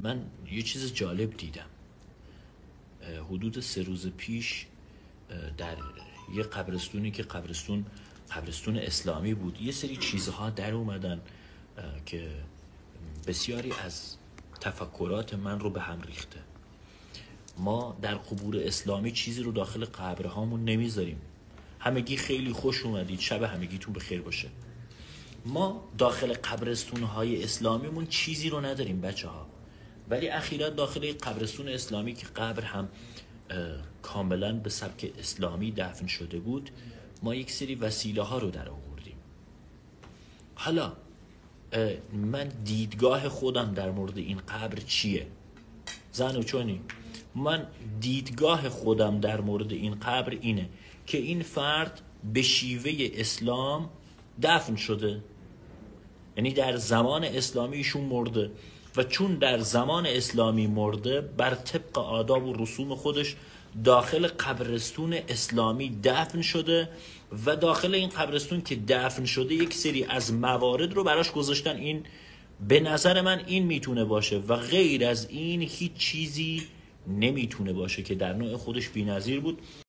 من یه چیز جالب دیدم. حدود 3 روز پیش در یه قبرستونی که قبرستون اسلامی بود، یه سری چیزها در اومدن که بسیاری از تفکرات من رو به هم ریخته. ما در قبور اسلامی چیزی رو داخل قبرهامون نمیذاریم. همگی خیلی خوش اومدید، شب همگیتون بخیر باشه. ما داخل قبرستون‌های اسلامیمون چیزی رو نداریم بچه‌ها، ولی اخیراً داخل یک قبرستون اسلامی که قبر هم کاملاً به سبک اسلامی دفن شده بود، ما یک سری وسیله ها رو در آوردیم. حالا من دیدگاه خودم در مورد این قبر چیه؟ زنوچونی من دیدگاه خودم در مورد این قبر اینه که این فرد به شیوه اسلام دفن شده، یعنی در زمان اسلامی ایشون مرده و چون در زمان اسلامی مرده، بر طبق آداب و رسوم خودش داخل قبرستون اسلامی دفن شده و داخل این قبرستون که دفن شده یک سری از موارد رو براش گذاشتن. این به نظر من این میتونه باشه و غیر از این هیچ چیزی نمیتونه باشه که در نوع خودش بی‌نظیر بود.